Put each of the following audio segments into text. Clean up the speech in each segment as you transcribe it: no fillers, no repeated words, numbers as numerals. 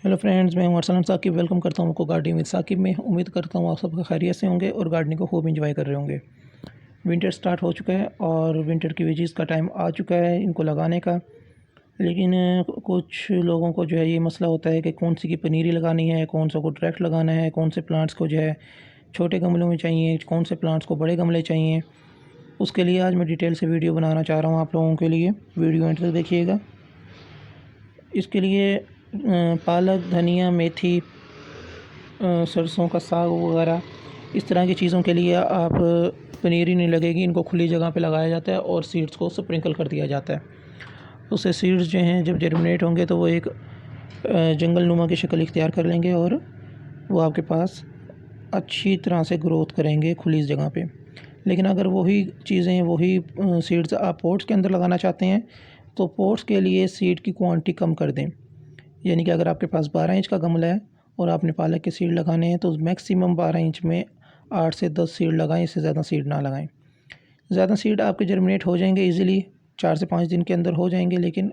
Hello friends, मैं हूं Arsalan Saqib. Welcome करता हूं आपको गार्डनिंग विद साकिब में। उम्मीद करता हूं आप सब खैरियत से होंगे और गार्डनिंग को खूब एंजॉय कर रहे होंगे। विंटर स्टार्ट हो चुका है और विंटर की वेजीज़ का टाइम आ चुका है इनको लगाने का। लेकिन कुछ लोगों को जो है ये मसला होता है कि कौन सी की पनीरी लगानी है, कौन सा को डायरेक्ट लगाना है, कौन से प्लांट्स को जो है छोटे गमलों में चाहिए, कौन से प्लांट्स को बड़े गमले चाहिए। उसके लिए आज मैं डिटेल से वीडियो बनाना चाह रहा हूँ आप लोगों के लिए। वीडियो एंड तक देखिएगा। इसके लिए पालक, धनिया, मेथी, सरसों का साग वगैरह इस तरह की चीज़ों के लिए आप पनीरी नहीं लगेगी। इनको खुली जगह पे लगाया जाता है और सीड्स को स्प्रिंकल कर दिया जाता है। उससे सीड्स जो हैं जब जर्मिनेट होंगे तो वो एक जंगल नुमा की शक्ल इख्तियार कर लेंगे और वो आपके पास अच्छी तरह से ग्रोथ करेंगे खुली जगह पे। लेकिन अगर वही चीज़ें वही सीड्स आप पोट्स के अंदर लगाना चाहते हैं तो पोट्स के लिए सीड की क्वांटिटी कम कर दें। यानी कि अगर आपके पास 12 इंच का गमला है और आपने पालक के सीड लगाने हैं तो मैक्सिमम 12 इंच में 8 से 10 सीड लगाएं, इससे ज़्यादा सीड ना लगाएं। ज़्यादा सीड आपके जर्मिनेट हो जाएंगे इजीली, 4 से 5 दिन के अंदर हो जाएंगे, लेकिन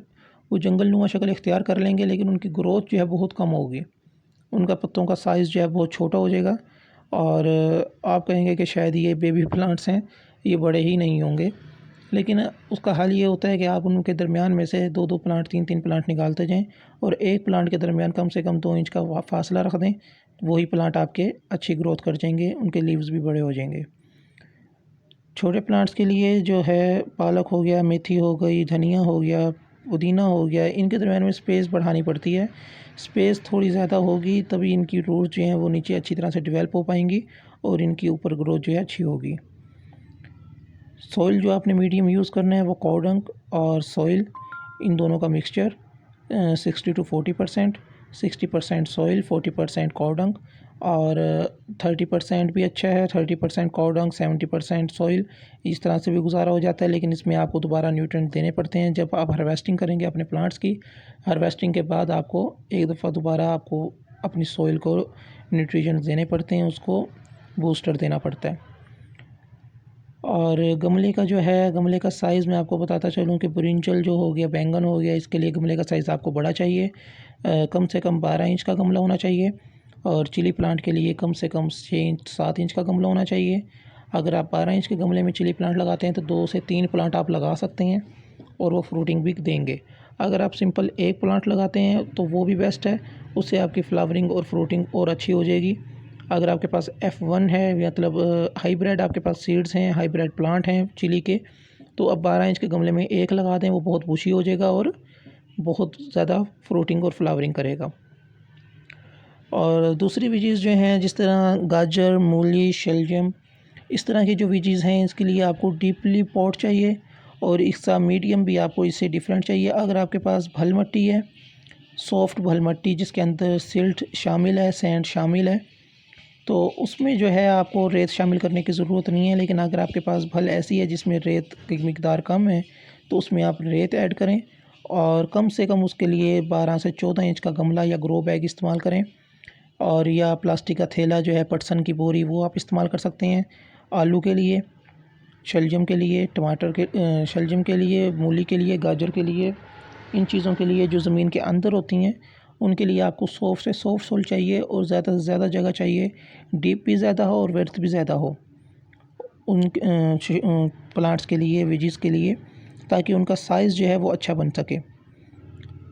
वो जंगल नुमा शक्ल इख्तियार कर लेंगे, लेकिन उनकी ग्रोथ जो है बहुत कम होगी। उनका पत्तों का साइज़ जो है बहुत छोटा हो जाएगा और आप कहेंगे कि शायद ये बेबी प्लांट्स हैं, ये बड़े ही नहीं होंगे। लेकिन उसका हल ये होता है कि आप उनके दरमियान में से 2-2 प्लांट, 3-3 प्लांट निकालते जाएं और एक प्लांट के दरमियान कम से कम 2 इंच का फासला रख दें। वही प्लांट आपके अच्छी ग्रोथ कर जाएंगे, उनके लीव्स भी बड़े हो जाएंगे। छोटे प्लांट्स के लिए जो है पालक हो गया, मेथी हो गई, धनिया हो गया, पुदीना हो गया, इनके दरमियान में स्पेस बढ़ानी पड़ती है। स्पेस थोड़ी ज़्यादा होगी तभी इनकी रूट्स जो हैं वो नीचे अच्छी तरह से डेवलप हो पाएंगी और इनकी ऊपर ग्रोथ जो है अच्छी होगी। सॉइल जो आपने मीडियम यूज़ करना है वो काऊ डंग और सॉइल, इन दोनों का मिक्सचर 60 to 40%, 60% सॉइल, 40% काऊ डंग और 30% भी अच्छा है। 30% काऊ डंग, 70% सॉइल, इस तरह से भी गुजारा हो जाता है। लेकिन इसमें आपको दोबारा न्यूट्रिएंट देने पड़ते हैं। जब आप हार्वेस्टिंग करेंगे अपने प्लांट्स की, हार्वेस्टिंग के बाद आपको एक दफ़ा दोबारा आपको अपनी सॉइल को न्यूट्रिएंट्स देने पड़ते हैं, उसको बूस्टर देना पड़ता है। और गमले का जो है, गमले का साइज़ मैं आपको बताता चलूँ कि ब्रिंजल जो हो गया, बैंगन हो गया, इसके लिए गमले का साइज़ आपको बड़ा चाहिए। कम से कम 12 इंच का गमला होना चाहिए और चिली प्लांट के लिए कम से कम 6-7 इंच का गमला होना चाहिए। अगर आप 12 इंच के गमले में चिली प्लांट लगाते हैं तो 2 से 3 प्लांट आप लगा सकते हैं और वो फ्रूटिंग भी देंगे। अगर आप सिंपल एक प्लांट लगाते हैं तो वो भी बेस्ट है, उससे आपकी फ्लावरिंग और फ्रूटिंग और अच्छी हो जाएगी। अगर आपके पास F1 है, मतलब हाइब्रिड आपके पास सीड्स हैं, हाइब्रिड प्लांट हैं चिली के, तो अब 12 इंच के गमले में एक लगा दें, वो बहुत बुशी हो जाएगा और बहुत ज़्यादा फ्रूटिंग और फ्लावरिंग करेगा। और दूसरी वेजीज़ जो हैं, जिस तरह गाजर, मूली, शलजम, इस तरह की जो वेजीज़ हैं, इसके लिए आपको डीपली पॉट चाहिए और इसका मीडियम भी आपको इससे डिफरेंट चाहिए। अगर आपके पास भल मट्टी है, सॉफ्ट भल मट्टी जिसके अंदर सिल्ट शामिल है, सैंड शामिल है, तो उसमें जो है आपको रेत शामिल करने की ज़रूरत नहीं है। लेकिन अगर आपके पास भल ऐसी है जिसमें रेत की मिकदार कम है तो उसमें आप रेत ऐड करें और कम से कम उसके लिए 12 से 14 इंच का गमला या ग्रो बैग इस्तेमाल करें, और या प्लास्टिक का थैला जो है, पटसन की बोरी, वो आप इस्तेमाल कर सकते हैं। आलू के लिए, शलजम के लिए, टमाटर के शलजम के लिए, मूली के लिए, गाजर के लिए, इन चीज़ों के लिए जो ज़मीन के अंदर होती हैं उनके लिए आपको सॉफ्ट से सॉफ्ट सोल चाहिए और ज़्यादा से ज़्यादा जगह चाहिए। डीप भी ज़्यादा हो और वर्थ भी ज़्यादा हो उन प्लांट्स के लिए, वेजीज़ के लिए, ताकि उनका साइज़ जो है वो अच्छा बन सके।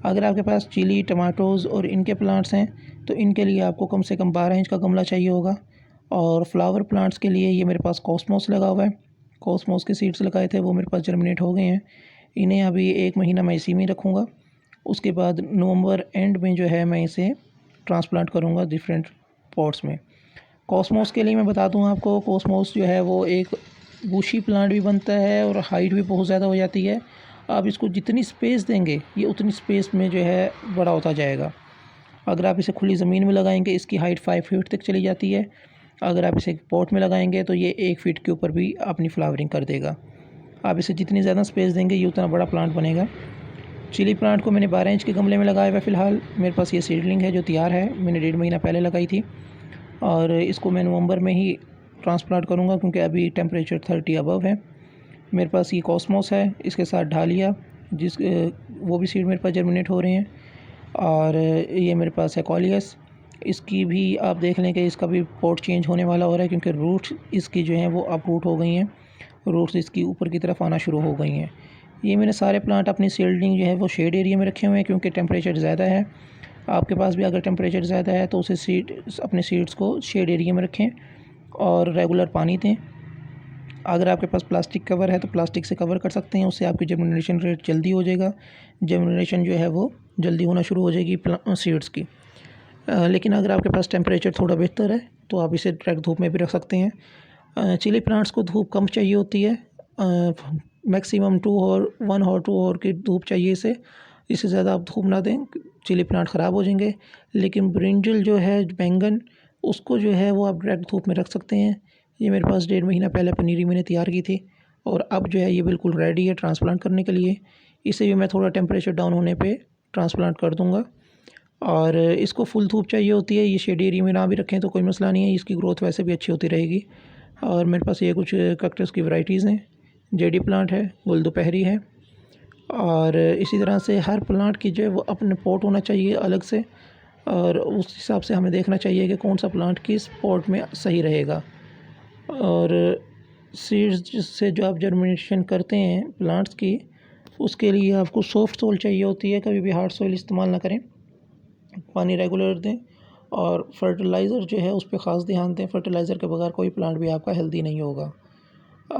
अगर आपके पास चिली, टमाटोज़ और इनके प्लांट्स हैं तो इनके लिए आपको कम से कम 12 इंच का गमला चाहिए होगा। और फ्लावर प्लांट्स के लिए ये मेरे पास कॉस्मोस लगा हुआ है। कॉस्मोस के सीड्स लगाए थे, वो मेरे पास जर्मिनेट हो गए हैं। इन्हें अभी 1 महीना मैं इसी में रखूँगा। उसके बाद नवंबर एंड में जो है मैं इसे ट्रांसप्लांट करूँगा डिफरेंट पॉट्स में। कॉस्मोस के लिए मैं बता दूँ आपको, कॉस्मोस जो है वो एक बुशी प्लांट भी बनता है और हाइट भी बहुत ज़्यादा हो जाती है। आप इसको जितनी स्पेस देंगे ये उतनी स्पेस में जो है बड़ा होता जाएगा। अगर आप इसे खुली ज़मीन में लगाएंगे इसकी हाइट 5 फीट तक चली जाती है। अगर आप इसे पॉट में लगाएंगे तो ये 1 फीट के ऊपर भी अपनी फ्लावरिंग कर देगा। आप इसे जितनी ज़्यादा स्पेस देंगे ये उतना बड़ा प्लांट बनेगा। चिली प्लांट को मैंने 12 इंच के गमले में लगाया हुआ है फ़िलहाल। मेरे पास ये सीडलिंग है जो तैयार है, मैंने 1.5 महीना पहले लगाई थी और इसको मैं नवंबर में ही ट्रांसप्लांट करूँगा क्योंकि अभी टेम्परेचर 30 अबव है। मेरे पास ये कॉस्मोस है, इसके साथ ढालिया, वो भी सीड मेरे पास जर्मिनेट हो रहे हैं। और ये मेरे पास है कॉलियस। इसकी भी आप देख लें कि इसका भी पोर्ट चेंज होने वाला हो रहा है, क्योंकि रूट्स इसकी जो हैं वो अपरूट हो गई हैं, रूट्स इसकी ऊपर की तरफ आना शुरू हो गई हैं। ये मैंने सारे प्लांट अपनी सील्डिंग जो है वो शेड एरिया में रखे हुए हैं, क्योंकि टेम्परेचर ज़्यादा है। आपके पास भी अगर टेम्परेचर ज़्यादा है तो उसे अपने सीड्स को शेड एरिया में रखें और रेगुलर पानी दें। अगर आपके पास प्लास्टिक कवर है तो प्लास्टिक से कवर कर सकते हैं, उससे आपकी जर्मिनेशन रेट जल्दी हो जाएगा, जर्मिनेशन जो है वो जल्दी होना शुरू हो जाएगी सीड्स की। लेकिन अगर आपके पास टेम्परेचर थोड़ा बेहतर है तो आप इसे डायरेक्ट धूप में भी रख सकते हैं। चिली प्लांट्स को धूप कम चाहिए होती है, मैक्सिमम 1 और 2 और की धूप चाहिए इसे। इससे ज़्यादा आप धूप ना दें, चिली प्लांट ख़राब हो जाएंगे। लेकिन ब्रिंजल जो है, बैंगन, उसको जो है वो आप डायरेक्ट धूप में रख सकते हैं। ये मेरे पास 1.5 महीना पहले पनीरी मैंने तैयार की थी और अब जो है ये बिल्कुल रेडी है ट्रांसप्लांट करने के लिए। इसे भी मैं थोड़ा टेम्परेचर डाउन होने पे ट्रांसप्लांट कर दूँगा। और इसको फुल धूप चाहिए होती है, ये शेड एरिया में ना भी रखें तो कोई मसला नहीं है, इसकी ग्रोथ वैसे भी अच्छी होती रहेगी। और मेरे पास ये कुछ कैक्टस की वैरायटीज़ हैं, जेडी प्लांट है, गुलदोपहरी है, और इसी तरह से हर प्लांट की जो है वो अपने पॉट होना चाहिए अलग से, और उस हिसाब से हमें देखना चाहिए कि कौन सा प्लांट किस पॉट में सही रहेगा। और सीड्स से जो आप जर्मिनेशन करते हैं प्लांट्स की, उसके लिए आपको सॉफ्ट सोल चाहिए होती है, कभी भी हार्ड सोइल इस्तेमाल ना करें। पानी रेगुलर दें और फर्टिलाइज़र जो है उस पर ख़ास ध्यान दें। फर्टिलाइज़र के बगैर कोई प्लांट भी आपका हेल्दी नहीं होगा।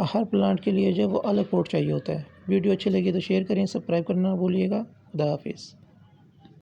हर प्लांट के लिए जो है वो अलग पॉट चाहिए होता है। वीडियो अच्छी लगी तो शेयर करें, सब्सक्राइब करना ना भूलिएगा। खुदा हाफिज़।